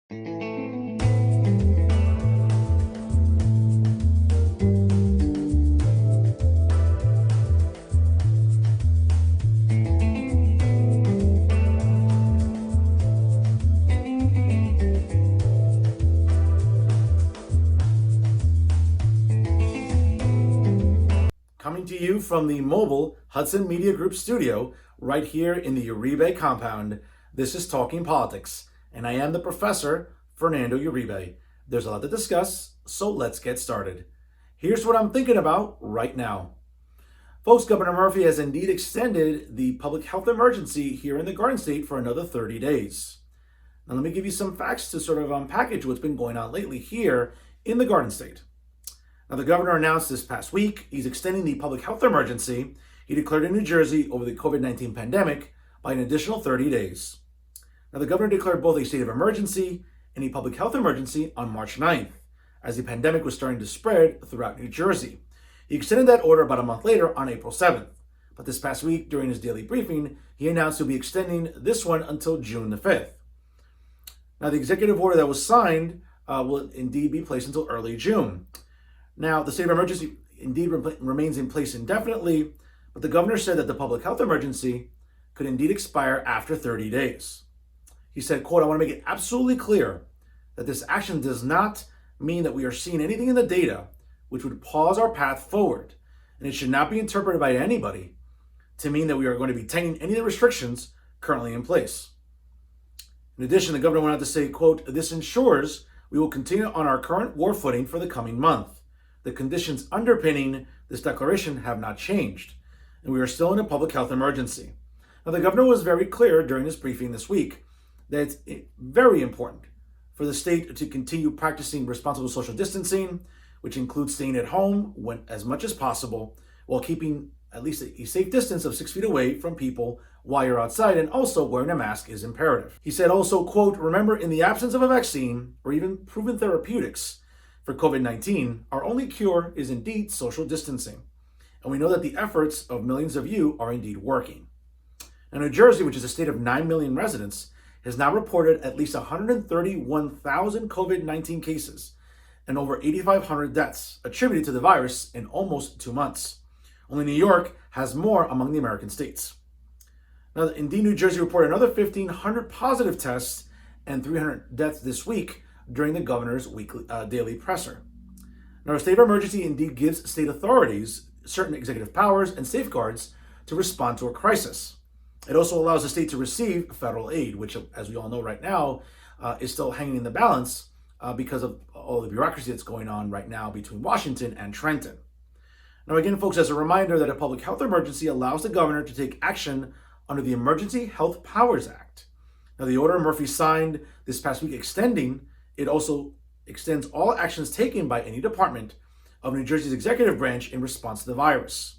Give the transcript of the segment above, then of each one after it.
Coming to you from the mobile Hudson Media Group studio, right here in the Uribe compound, this is Talking Politics, and I am the professor, Fernando Uribe. There's a lot to discuss, so let's get started. Here's what I'm thinking about right now. Folks, Governor Murphy has indeed extended the public health emergency here in the Garden State for another 30 days. Now, let me give you some facts to sort of unpackage what's been going on lately here in the Garden State. Now, the governor announced this past week he's extending the public health emergency he declared in New Jersey over the COVID-19 pandemic by an additional 30 days. Now, the governor declared both a state of emergency and a public health emergency on March 9th, as the pandemic was starting to spread throughout New Jersey. He extended that order about a month later on April 7th. But this past week, during his daily briefing, he announced he'll be extending this one until June the 5th. Now, the executive order that was signed will indeed be placed until early June. Now, the state of emergency indeed remains in place indefinitely, but the governor said that the public health emergency could indeed expire after 30 days. He said, quote, "I want to make it absolutely clear that this action does not mean that we are seeing anything in the data which would pause our path forward, and it should not be interpreted by anybody to mean that we are going to be taking any of the restrictions currently in place." In addition, the governor went on to say, quote, "This ensures we will continue on our current war footing for the coming month. The conditions underpinning this declaration have not changed, and we are still in a public health emergency." Now, the governor was very clear during his briefing this week that it's very important for the state to continue practicing responsible social distancing, which includes staying at home as much as possible, while keeping at least a safe distance of 6 feet away from people while you're outside, and also wearing a mask is imperative. He said also, quote, "Remember, in the absence of a vaccine or even proven therapeutics for COVID-19, our only cure is indeed social distancing. And we know that the efforts of millions of you are indeed working." Now, New Jersey, which is a state of 9 million residents, has now reported at least 131,000 COVID-19 cases and over 8,500 deaths attributed to the virus in almost 2 months. Only New York has more among the American states. Now, indeed, New Jersey reported another 1,500 positive tests and 300 deaths this week during the governor's daily presser. Now, a state of emergency indeed gives state authorities certain executive powers and safeguards to respond to a crisis. It also allows the state to receive federal aid, which, as we all know right now, is still hanging in the balance because of all the bureaucracy that's going on right now between Washington and Trenton. Now, again, folks, as a reminder that a public health emergency allows the governor to take action under the Emergency Health Powers Act. Now, the order Murphy signed this past week extending it also extends all actions taken by any department of New Jersey's executive branch in response to the virus.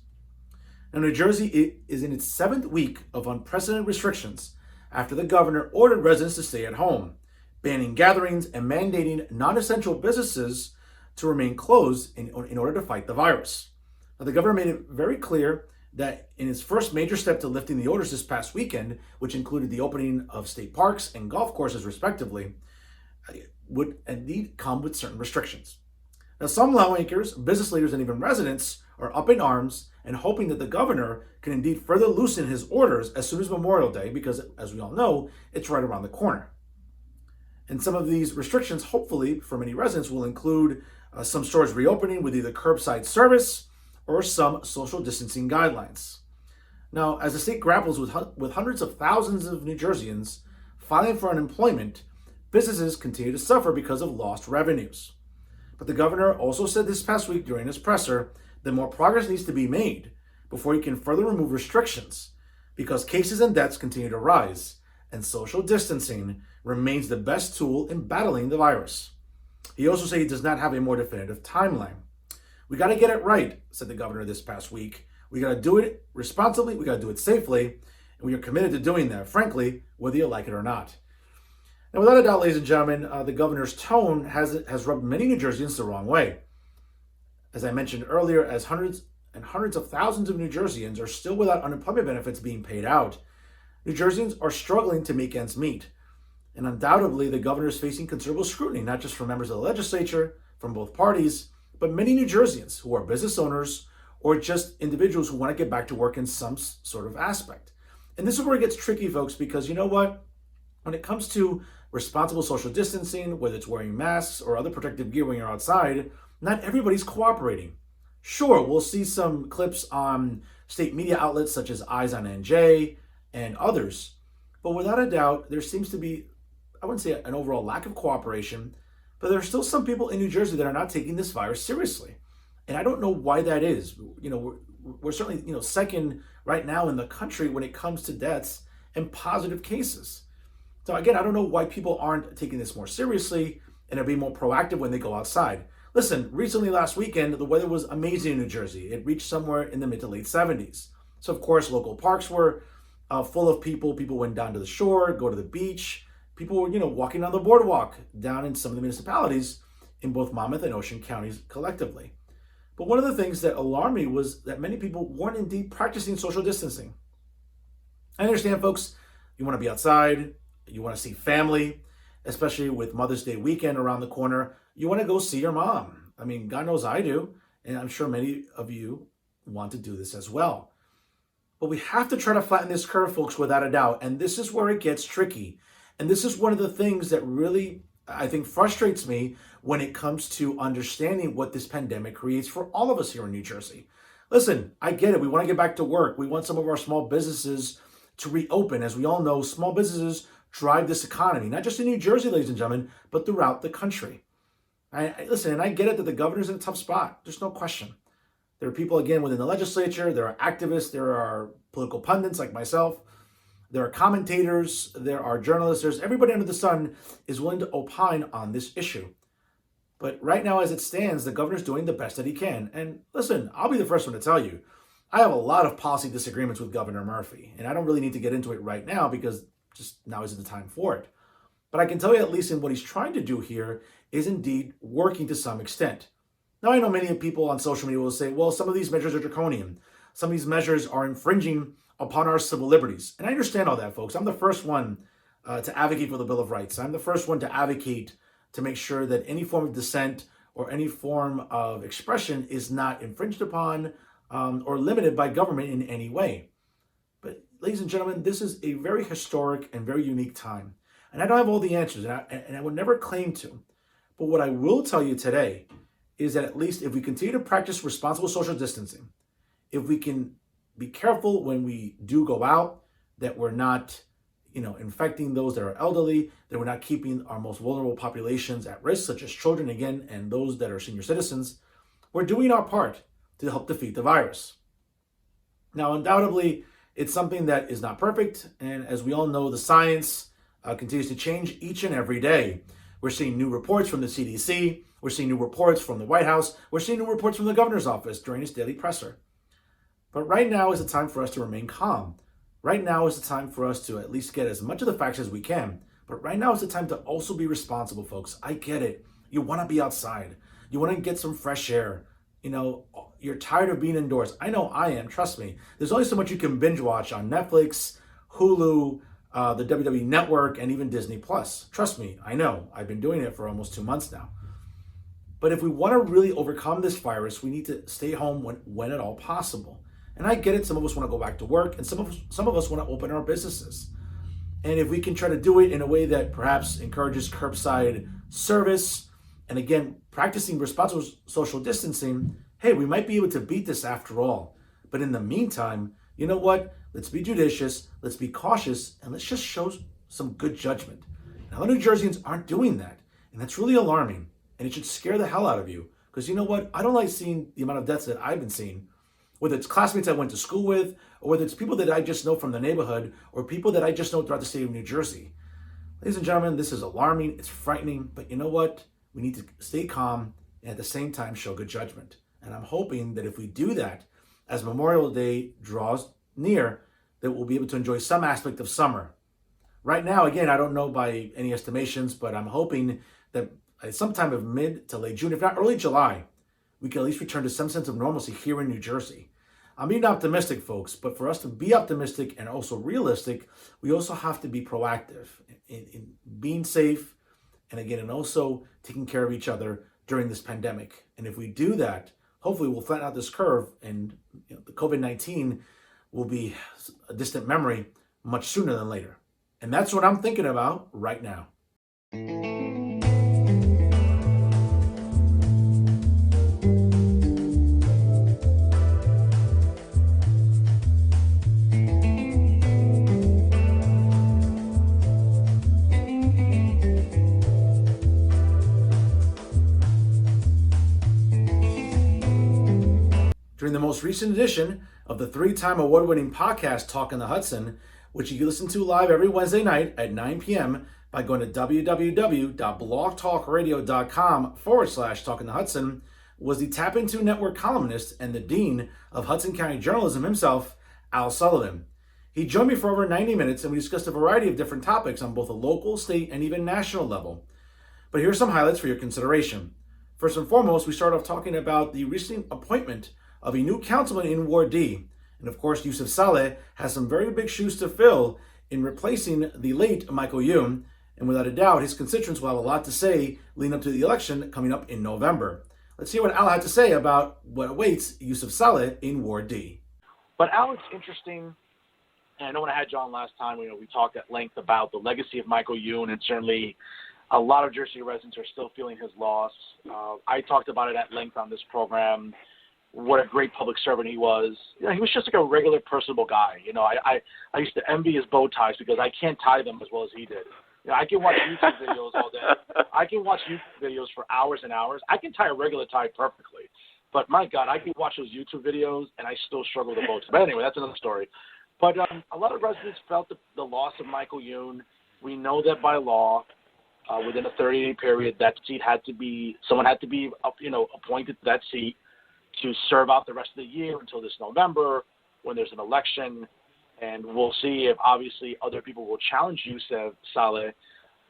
Now, New Jersey is in its 7th week of unprecedented restrictions after the governor ordered residents to stay at home, banning gatherings and mandating non-essential businesses to remain closed in order to fight the virus. Now, the governor made it very clear that in his first major step to lifting the orders this past weekend, which included the opening of state parks and golf courses respectively, would indeed come with certain restrictions. Now, some lawmakers, business leaders, and even residents are up in arms and hoping that the governor can indeed further loosen his orders as soon as Memorial Day, because, as we all know, it's right around the corner. And some of these restrictions, hopefully, for many residents, will include some stores reopening with either curbside service or some social distancing guidelines. Now, as the state grapples with hundreds of thousands of New Jerseyans filing for unemployment, businesses continue to suffer because of lost revenues. But the governor also said this past week during his presser that more progress needs to be made before he can further remove restrictions, because cases and deaths continue to rise, and social distancing remains the best tool in battling the virus. He also said he does not have a more definitive timeline. "We got to get it right," said the governor this past week. "We got to do it responsibly, we got to do it safely, and we are committed to doing that, frankly, whether you like it or not." Now, without a doubt, ladies and gentlemen, the governor's tone has rubbed many New Jerseyans the wrong way. As I mentioned earlier, as hundreds and hundreds of thousands of New Jerseyans are still without unemployment benefits being paid out, New Jerseyans are struggling to make ends meet. And undoubtedly, the governor is facing considerable scrutiny, not just from members of the legislature, from both parties, but many New Jerseyans who are business owners or just individuals who want to get back to work in some sort of aspect. And this is where it gets tricky, folks, because you know what? When it comes to responsible social distancing, whether it's wearing masks or other protective gear when you're outside, not everybody's cooperating. Sure, we'll see some clips on state media outlets such as Eyes on NJ and others, but without a doubt, there seems to be, I wouldn't say an overall lack of cooperation, but there are still some people in New Jersey that are not taking this virus seriously. And I don't know why that is. We're certainly, second right now in the country when it comes to deaths and positive cases. So again, I don't know why people aren't taking this more seriously and are being more proactive when they go outside. Listen, recently last weekend, the weather was amazing in New Jersey. It reached somewhere in the mid to late 70s. So of course, local parks were full of people. People went down to the shore, go to the beach. People were, walking on the boardwalk down in some of the municipalities in both Monmouth and Ocean counties collectively. But one of the things that alarmed me was that many people weren't indeed practicing social distancing. I understand, folks, you want to be outside, you want to see family, especially with Mother's Day weekend around the corner. You want to go see your mom. I mean, God knows I do, and I'm sure many of you want to do this as well. But we have to try to flatten this curve, folks, without a doubt, and this is where it gets tricky. And this is one of the things that really, I think, frustrates me when it comes to understanding what this pandemic creates for all of us here in New Jersey. Listen, I get it. We want to get back to work. We want some of our small businesses to reopen. As we all know, small businesses drive this economy, not just in New Jersey, ladies and gentlemen, but throughout the country. Listen, and I get it that the governor's in a tough spot. There's no question. There are people, again, within the legislature. There are activists. There are political pundits like myself. There are commentators, there are journalists, there's everybody under the sun is willing to opine on this issue. But right now, as it stands, the governor's doing the best that he can. And listen, I'll be the first one to tell you, I have a lot of policy disagreements with Governor Murphy, and I don't really need to get into it right now because just now isn't the time for it. But I can tell you at least in what he's trying to do here is indeed working to some extent. Now, I know many people on social media will say, well, some of these measures are draconian. Some of these measures are infringing upon our civil liberties. And I understand all that, folks. I'm the first one to advocate for the Bill of Rights. I'm the first one to advocate to make sure that any form of dissent or any form of expression is not infringed upon or limited by government in any way. But ladies and gentlemen, this is a very historic and very unique time. And I don't have all the answers, and I would never claim to. But what I will tell you today is that at least if we continue to practice responsible social distancing, if we can be careful when we do go out, that we're not, infecting those that are elderly, that we're not keeping our most vulnerable populations at risk, such as children, again, and those that are senior citizens, we're doing our part to help defeat the virus. Now, undoubtedly, it's something that is not perfect. And as we all know, the science continues to change each and every day. We're seeing new reports from the CDC. We're seeing new reports from the White House. We're seeing new reports from the governor's office during his daily presser. But right now is the time for us to remain calm. Right now is the time for us to at least get as much of the facts as we can. But right now is the time to also be responsible, folks. I get it. You want to be outside. You want to get some fresh air. You're tired of being indoors. I know I am. Trust me. There's only so much you can binge watch on Netflix, Hulu, the WWE Network, and even Disney Plus. Trust me. I know. I've been doing it for almost 2 months now. But if we want to really overcome this virus, we need to stay home when at all possible. And I get it, some of us want to go back to work, and some of us want to open our businesses. And if we can try to do it in a way that perhaps encourages curbside service, and again, practicing responsible social distancing, hey, we might be able to beat this after all. But in the meantime, you know what? Let's be judicious, let's be cautious, and let's just show some good judgment. Now, the New Jerseyans aren't doing that, and that's really alarming, and it should scare the hell out of you. Because you know what? I don't like seeing the amount of deaths that I've been seeing, whether it's classmates I went to school with, or whether it's people that I just know from the neighborhood, or people that I just know throughout the state of New Jersey. Ladies and gentlemen, this is alarming, it's frightening, but you know what? We need to stay calm and at the same time show good judgment. And I'm hoping that if we do that, as Memorial Day draws near, that we'll be able to enjoy some aspect of summer. Right now, again, I don't know by any estimations, but I'm hoping that sometime of mid to late June, if not early July, we can at least return to some sense of normalcy here in New Jersey. I'm being optimistic, folks, but for us to be optimistic and also realistic, we also have to be proactive in being safe and again, and also taking care of each other during this pandemic. And if we do that, hopefully we'll flatten out this curve and the COVID-19 will be a distant memory much sooner than later. And that's what I'm thinking about right now. During the most recent edition of the three-time award-winning podcast Talking the Hudson, which you can listen to live every Wednesday night at 9 p.m. by going to www.blogtalkradio.com/Talking the Hudson, was the Tap Into Network columnist and the Dean of Hudson County Journalism himself, Al Sullivan. He joined me for over 90 minutes and we discussed a variety of different topics on both a local, state, and even national level. But here are some highlights for your consideration. First and foremost, we start off talking about the recent appointment of a new councilman in Ward D. And of course, Yusuf Saleh has some very big shoes to fill in replacing the late Michael Youn. And without a doubt, his constituents will have a lot to say leading up to the election coming up in November. Let's hear what Al had to say about what awaits Yusuf Saleh in Ward D. But Al, it's interesting, and I know when I had John last time, we talked at length about the legacy of Michael Youn, and certainly a lot of Jersey residents are still feeling his loss. I talked about it at length on this program. What a great public servant he was. He was just like a regular, personable guy. I used to envy his bow ties because I can't tie them as well as he did. I can watch YouTube videos all day. I can watch YouTube videos for hours and hours. I can tie a regular tie perfectly. But my God, I can watch those YouTube videos and I still struggle with the bow tie. But anyway, that's another story. But a lot of residents felt the loss of Michael Youn. We know that by law, within a 30-day period, that seat someone had to be appointed to that seat to serve out the rest of the year until this November when there's an election. And we'll see if obviously other people will challenge Yusuf Saleh.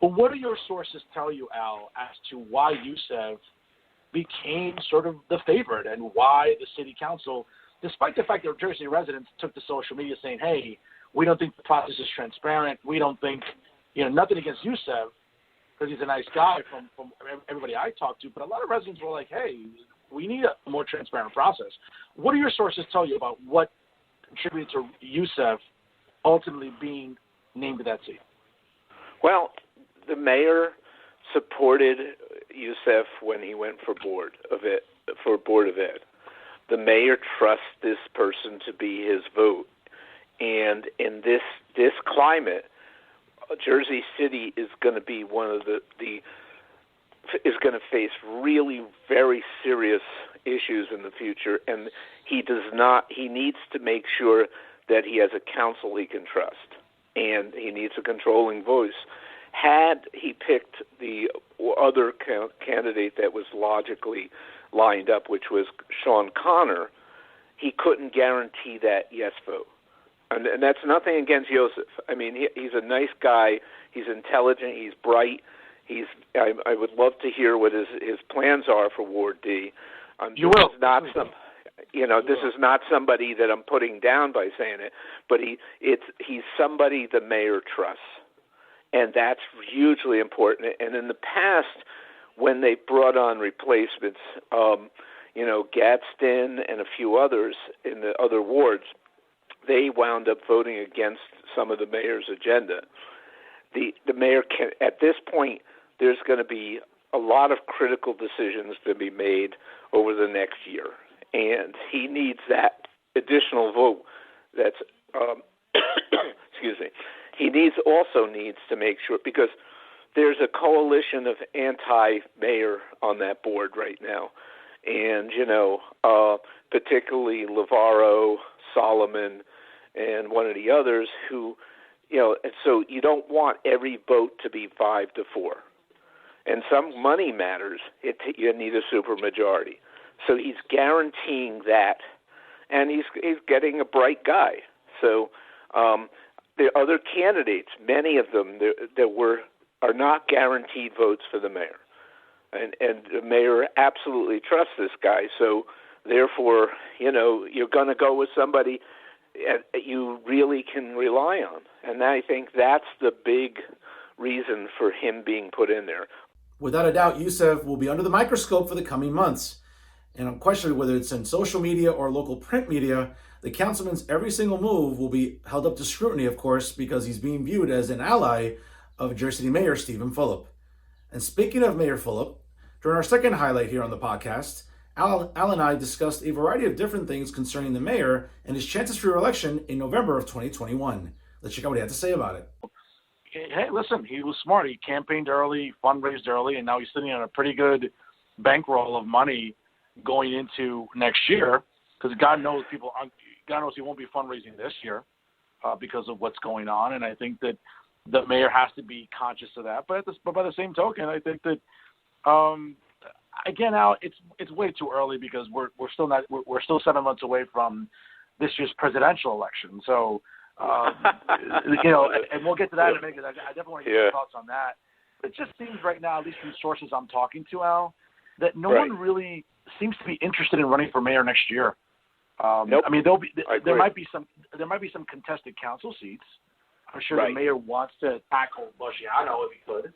But what do your sources tell you, Al, as to why Yusuf became sort of the favorite and why the city council, despite the fact that Jersey residents took to social media saying, hey, we don't think the process is transparent. We don't think, nothing against Yusuf because he's a nice guy from everybody I talked to. But a lot of residents were like, hey, we need a more transparent process. What do your sources tell you about what contributed to Yusuf ultimately being named to that seat? Well, the mayor supported Yusuf when he went for Board of Ed. The mayor trusts this person to be his vote. And in this climate, Jersey City is going to be one of is going to face really very serious issues in the future, and he needs to make sure that he has a council he can trust, and he needs a controlling voice. Had he picked the other candidate that was logically lined up, which was Sean Connor, he couldn't guarantee that yes vote. And that's nothing against Yusuf. I mean, he's a nice guy. He's intelligent. He's bright. I would love to hear what his plans are for Ward D. You will. This is not somebody that I'm putting down by saying it, but he's somebody the mayor trusts, and that's hugely important. And in the past, when they brought on replacements, Gadsden and a few others in the other wards, they wound up voting against some of the mayor's agenda. The mayor can, at this point, there's going to be a lot of critical decisions to be made over the next year, and he needs that additional vote. That's excuse me. He also needs to make sure, because there's a coalition of anti-mayor on that board right now, and particularly Lavaro, Solomon, and one of the others who. And so you don't want every vote to be 5-4. And some money matters. You need a supermajority. So he's guaranteeing that, and he's getting a bright guy. So the other candidates, many of them, are not guaranteed votes for the mayor. And the mayor absolutely trusts this guy. So Therefore, you're going to go with somebody you really can rely on. And I think that's the big reason for him being put in there. Without a doubt, Yusef will be under the microscope for the coming months. And unquestionably, whether it's in social media or local print media, the councilman's every single move will be held up to scrutiny, of course, because he's being viewed as an ally of Jersey City Mayor Stephen Fulop. And speaking of Mayor Fulop, during our second highlight here on the podcast, Al and I discussed a variety of different things concerning the mayor and his chances for re-election in November of 2021. Let's check out what he had to say about it. Hey, listen, he was smart. He campaigned early, fundraised early, and now he's sitting on a pretty good bankroll of money going into next year, because God knows he won't be fundraising this year because of what's going on. And I think that the mayor has to be conscious of that. But by the same token, I think that again, Al, it's way too early because we're still 7 months away from this year's presidential election. So and we'll get to that in a minute, because I definitely want to get your thoughts on that. It just seems right now, at least from sources I'm talking to, Al, that no one really seems to be interested in running for mayor next year. Nope. I mean, there might be some contested council seats. I'm sure the mayor wants to tackle Busciano if he could.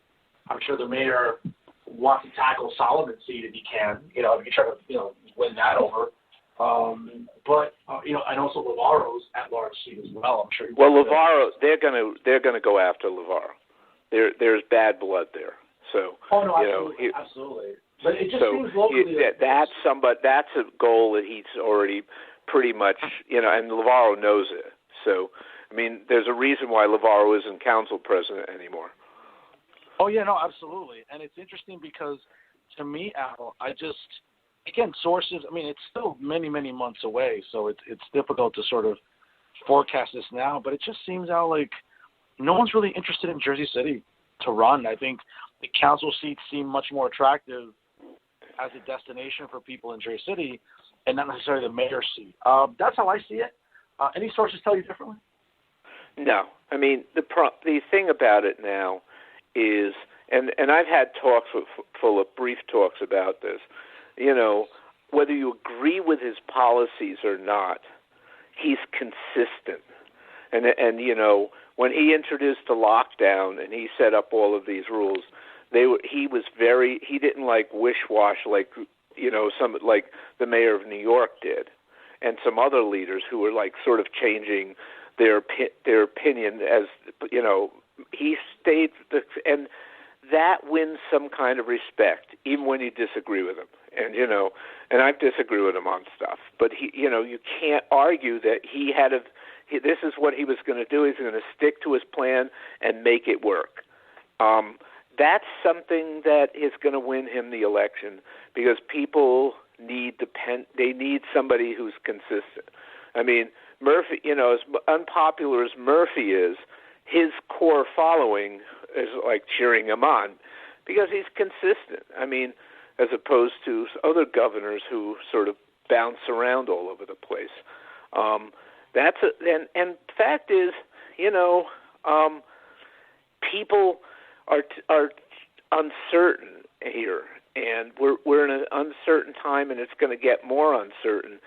I'm sure the mayor wants to tackle Sullivan's seat if he can. If he can try to win that over. But and also Lavaro's at-large seat as well. I'm sure. Lavaro, they're gonna go after Lavaro. There's bad blood there. So. Oh no, absolutely. But it just seems locally. That's a goal that he's already pretty much, and Lavaro knows it. So, I mean, there's a reason why Lavaro isn't council president anymore. Oh yeah, no, absolutely. And it's interesting because, to me, Al, sources. I mean, it's still many, many months away, so it's difficult to sort of forecast this now. But it just seems, Al, like no one's really interested in Jersey City to run. I think the council seats seem much more attractive as a destination for people in Jersey City, and not necessarily the mayor's seat. That's how I see it. Any sources tell you differently? No. I mean, the thing about it now is, and I've had talks with Fulop, brief talks about this, whether you agree with his policies or not, he's consistent. And when he introduced the lockdown and he set up all of these rules, he didn't like wish-wash like the mayor of New York did, and some other leaders who were like sort of changing their opinion as he stayed, and that wins some kind of respect even when you disagree with him. And I've disagreed with him on stuff, but you can't argue that this is what he was going to do. He's going to stick to his plan and make it work. That's something that is going to win him the election, because people need somebody who's consistent. I mean, Murphy, as unpopular as Murphy is, his core following is like cheering him on because he's consistent. I mean, as opposed to other governors who sort of bounce around all over the place. And fact is, people are uncertain here, and we're in an uncertain time, and it's going to get more uncertain,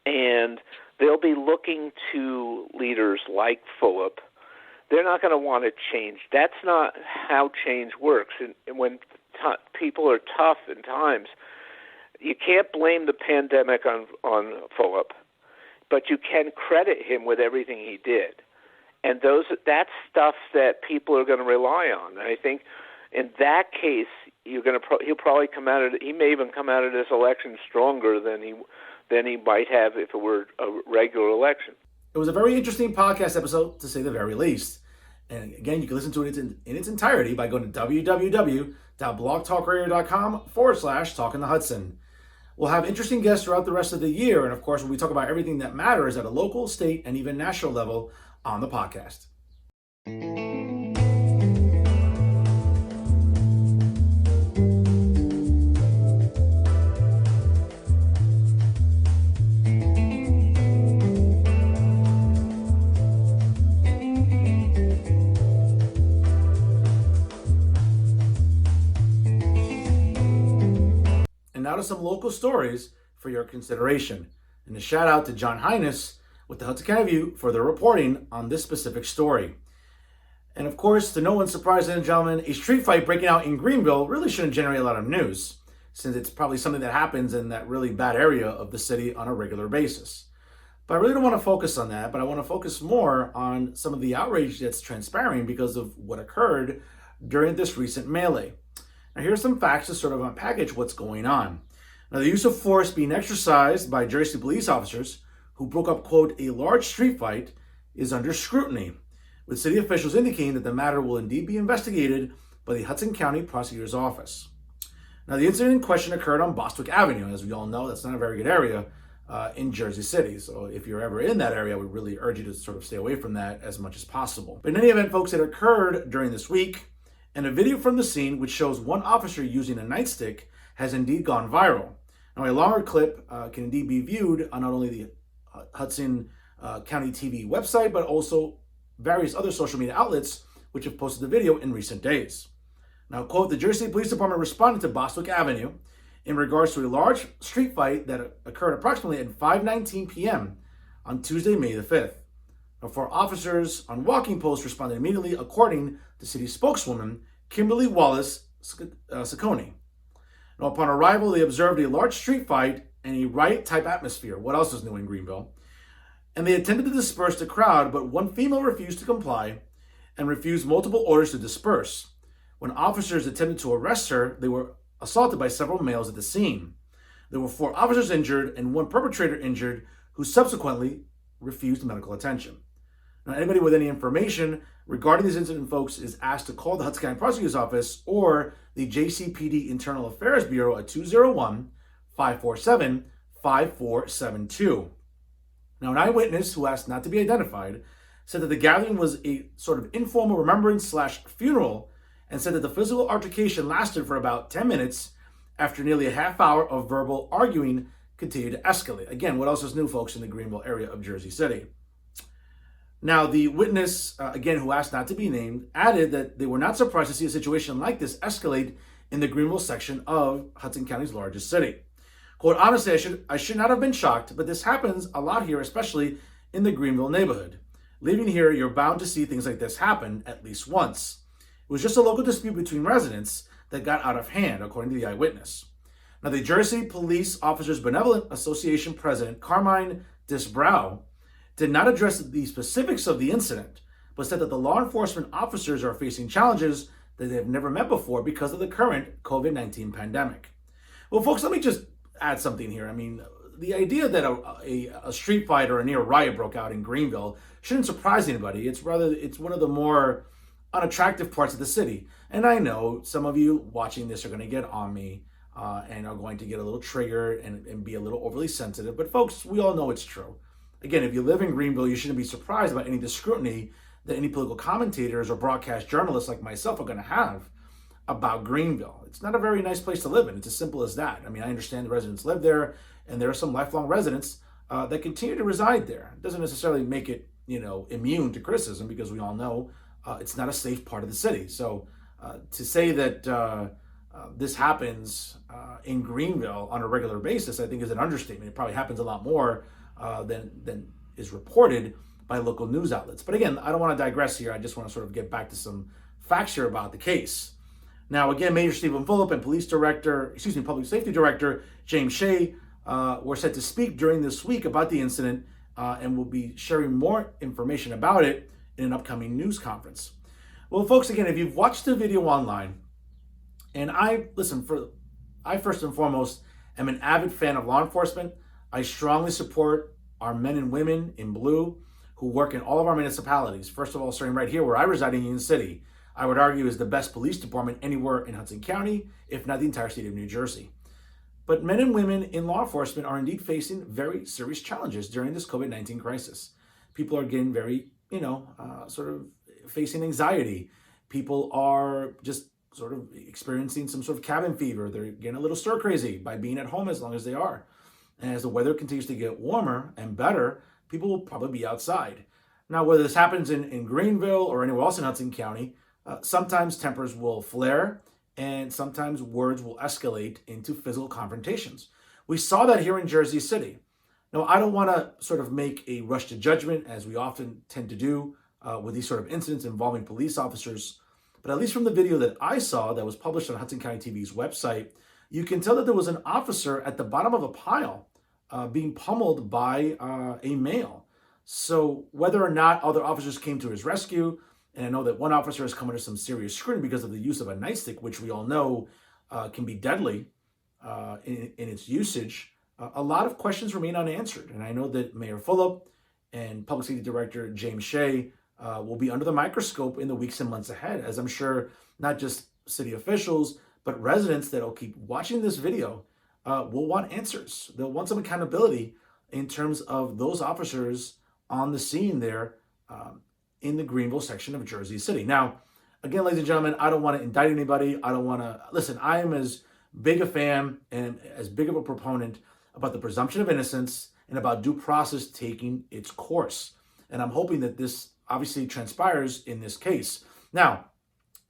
and they'll be looking to leaders like Fulop. They're not going to want to change. That's not how change works. And when people are tough in times, you can't blame the pandemic on Fulop, but you can credit him with everything he did. And that's stuff that people are going to rely on. And I think in that case, he'll probably come out of it. He may even come out of this election stronger than he might have if it were a regular election. It was a very interesting podcast episode, to say the very least. And again, you can listen to it in its entirety by going to www.blogtalkradio.com/Talking to Hudson. We'll have interesting guests throughout the rest of the year. And of course, we talk about everything that matters at a local, state, and even national level on the podcast. And now to some local stories for your consideration. And a shout out to John Highness with the Hudson County View for their reporting on this specific story. And of course, to no one's surprise, ladies and gentlemen, a street fight breaking out in Greenville really shouldn't generate a lot of news, since it's probably something that happens in that really bad area of the city on a regular basis. But I really don't want to focus on that, but I want to focus more on some of the outrage that's transpiring because of what occurred during this recent melee. Now, here's some facts to sort of unpackage what's going on. Now, the use of force being exercised by Jersey police officers who broke up, quote, a large street fight is under scrutiny, with city officials indicating that the matter will indeed be investigated by the Hudson County Prosecutor's Office. Now, the incident in question occurred on Bostwick Avenue. As we all know, that's not a very good area in Jersey City. So if you're ever in that area, I would really urge you to sort of stay away from that as much as possible. But in any event, folks, it occurred during this week, and a video from the scene, which shows one officer using a nightstick, has indeed gone viral. Now, a longer clip can indeed be viewed on not only the Hudson County TV website, but also various other social media outlets which have posted the video in recent days. Now, quote, the Jersey Police Department responded to Bostwick Avenue in regards to a large street fight that occurred approximately at 5:19 p.m. on Tuesday, May the 5th. Now, 4 officers on walking posts responded immediately, according to city spokeswoman Kimberly Wallace Saccone. Now, upon arrival, they observed a large street fight and a riot-type atmosphere. What else is new in Greenville? And they attempted to disperse the crowd, but one female refused to comply and refused multiple orders to disperse. When officers attempted to arrest her, they were assaulted by several males at the scene. There were 4 officers injured and 1 perpetrator injured, who subsequently refused medical attention. Now, anybody with any information regarding this incident, folks, is asked to call the Hudson County Prosecutor's Office or the JCPD Internal Affairs Bureau at 201-547-5472. Now, an eyewitness who asked not to be identified said that the gathering was a sort of informal remembrance/funeral, and said that the physical altercation lasted for about 10 minutes after nearly a half hour of verbal arguing continued to escalate. Again, what else is new, folks, in the Greenville area of Jersey City? Now, the witness, again, who asked not to be named, added that they were not surprised to see a situation like this escalate in the Greenville section of Hudson County's largest city. Quote, honestly, I should not have been shocked, but this happens a lot here, especially in the Greenville neighborhood. Living here, you're bound to see things like this happen at least once. It was just a local dispute between residents that got out of hand, according to the eyewitness. Now, the Jersey Police Officers Benevolent Association President Carmine Disbrow did not address the specifics of the incident, but said that the law enforcement officers are facing challenges that they have never met before because of the current COVID-19 pandemic. Well, folks, let me just add something here. I mean, the idea that a street fight or a near riot broke out in Greenville shouldn't surprise anybody. It's one of the more unattractive parts of the city. And I know some of you watching this are going to get on me and are going to get a little triggered and be a little overly sensitive. But folks, we all know it's true. Again, if you live in Greenville, you shouldn't be surprised about any of the scrutiny that any political commentators or broadcast journalists like myself are going to have about Greenville. It's not a very nice place to live in. It's as simple as that. I mean, I understand the residents live there, and there are some lifelong residents that continue to reside there. It doesn't necessarily make it, immune to criticism, because we all know it's not a safe part of the city. So to say that this happens in Greenville on a regular basis, I think is an understatement. It probably happens a lot more than is reported by local news outlets. But again, I don't want to digress here. I just want to sort of get back to some facts here about the case. Now, again, Major Stephen Fulop and Public Safety Director James Shea were set to speak during this week about the incident and will be sharing more information about it in an upcoming news conference. Well, folks, again, if you've watched the video online, and I first and foremost am an avid fan of law enforcement. I strongly support our men and women in blue who work in all of our municipalities. First of all, starting right here where I reside in Union City, I would argue is the best police department anywhere in Hudson County, if not the entire state of New Jersey. But men and women in law enforcement are indeed facing very serious challenges during this COVID-19 crisis. People are getting very, sort of facing anxiety. People are just sort of experiencing some sort of cabin fever. They're getting a little stir crazy by being at home as long as they are. And as the weather continues to get warmer and better, people will probably be outside. Now, whether this happens in Greenville or anywhere else in Hudson County, sometimes tempers will flare and sometimes words will escalate into physical confrontations, We saw that here in Jersey City. Now, I don't want to sort of make a rush to judgment, as we often tend to do with these sort of incidents involving police officers, but at least from the video that I saw that was published on Hudson County TV's website, you can tell that there was an officer at the bottom of a pile being pummeled by a male. So whether or not other officers came to his rescue, and I know that one officer has come under some serious scrutiny because of the use of a nightstick, which we all know can be deadly in its usage, a lot of questions remain unanswered. And I know that Mayor Fulop and Public Safety Director James Shea will be under the microscope in the weeks and months ahead, as I'm sure not just city officials, but residents that will keep watching this video will want answers. They'll want some accountability in terms of those officers on the scene there in the Greenville section of Jersey City. Now, again, ladies and gentlemen, I don't want to indict anybody. I don't want to, listen, I am as big a fan and as big of a proponent about the presumption of innocence and about due process taking its course. And I'm hoping that this obviously transpires in this case. Now,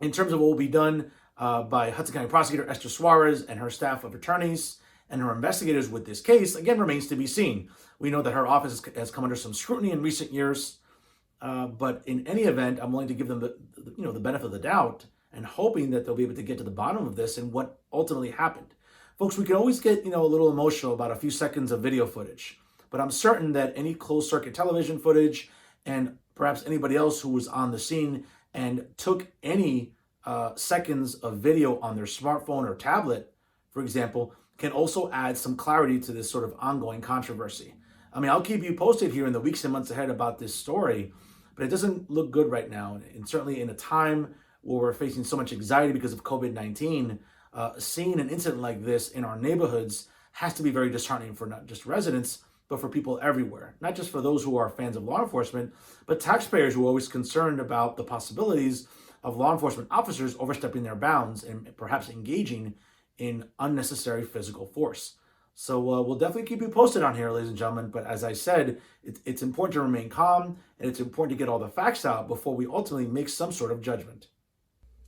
in terms of what will be done by Hudson County Prosecutor Esther Suarez and her staff of attorneys and her investigators with this case, again, remains to be seen. We know that her office has come under some scrutiny in recent years, but in any event, I'm willing to give them the benefit of the doubt and hoping that they'll be able to get to the bottom of this and what ultimately happened. Folks, we can always get a little emotional about a few seconds of video footage, but I'm certain that any closed circuit television footage and perhaps anybody else who was on the scene and took any seconds of video on their smartphone or tablet, for example, can also add some clarity to this sort of ongoing controversy. I mean, I'll keep you posted here in the weeks and months ahead about this story, but it doesn't look good right now. And certainly in a time where we're facing so much anxiety because of COVID-19, seeing an incident like this in our neighborhoods has to be very disheartening for not just residents, but for people everywhere. Not just for those who are fans of law enforcement, but taxpayers who are always concerned about the possibilities of law enforcement officers overstepping their bounds and perhaps engaging in unnecessary physical force. So we'll definitely keep you posted on here, ladies and gentlemen. But as I said, it's important to remain calm, and it's important to get all the facts out before we ultimately make some sort of judgment.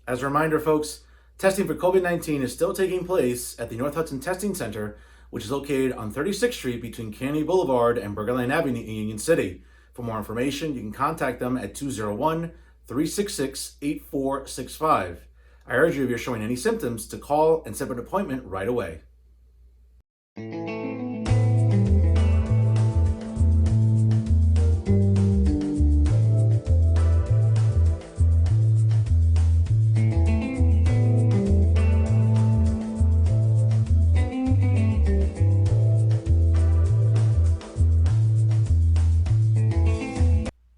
As a reminder, folks, testing for COVID-19 is still taking place at the North Hudson Testing Center, which is located on 36th Street between Kennedy Boulevard and Burger Lane Avenue in Union City. For more information, you can contact them at 201-366-8465. I urge you, if you're showing any symptoms, to call and set up an appointment right away.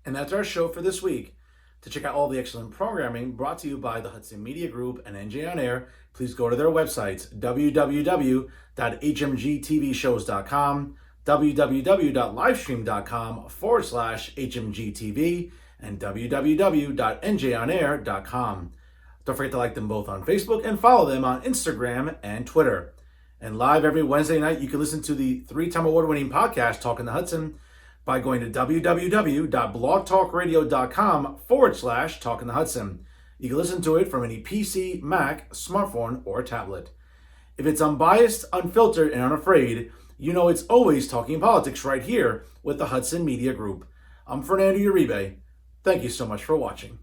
And that's our show for this week. To check out all the excellent programming brought to you by the Hudson Media Group and NJ On Air, please go to their websites, www.hmgtvshows.com, www.livestream.com/hmgtv, and www.njonair.com. Don't forget to like them both on Facebook and follow them on Instagram and Twitter. And live every Wednesday night, you can listen to the 3-time award-winning podcast, Talking the Hudson, by going to www.blogtalkradio.com/Talking the Hudson. You can listen to it from any PC, Mac, smartphone, or tablet. If it's unbiased, unfiltered, and unafraid, you know it's always talking politics right here with the Hudson Media Group. I'm Fernando Uribe. Thank you so much for watching.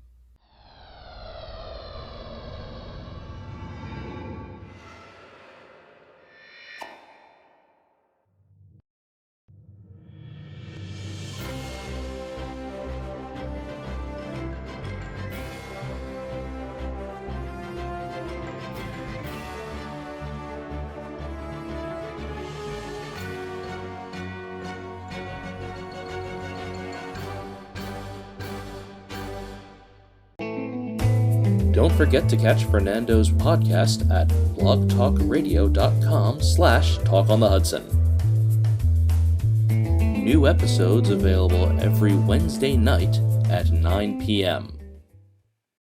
Don't forget to catch Fernando's podcast at blogtalkradio.com/talkonthehudson. New episodes available every Wednesday night at 9 p.m.